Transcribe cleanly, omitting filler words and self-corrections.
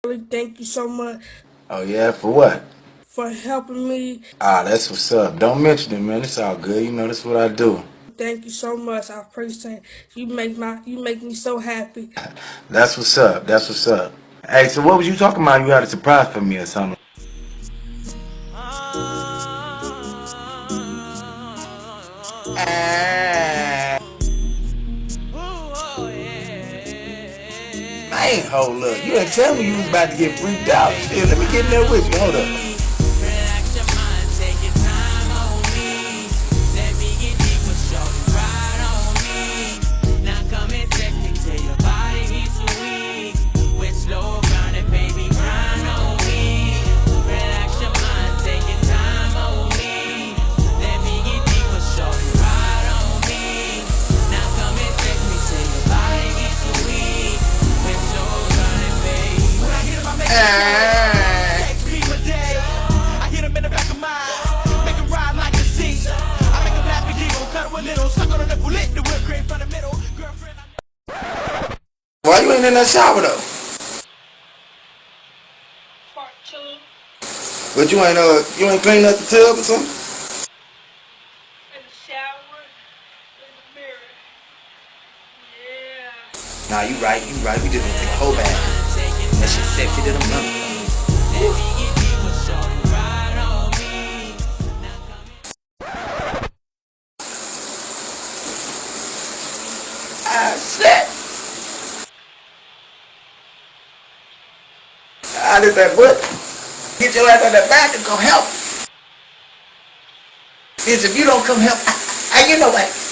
Really, thank you so much Oh yeah, for what? for helping me. Ah, that's what's up. Don't mention it, man. It's all good. You know that's what I do. Thank you so much. I appreciate it. You make me so happy. That's what's up. That's what's up. Hey, so what was you talking about? You had a surprise for me or something? Ah, man, hold up. You didn't tell me you was about to get freaked out. Shit, let me get in there with you. Hold up. Ah. Why you ain't in that shower though? Part two But you ain't cleaned up the tub or something? in the shower in the mirror. Yeah. Nah, you right, you right. We just gonna take a whole bath. That shit sexy to the motherfucker. Ah, shit. I did that butt. Get your ass on that back and come help. Bitch, if you don't come help, you know what?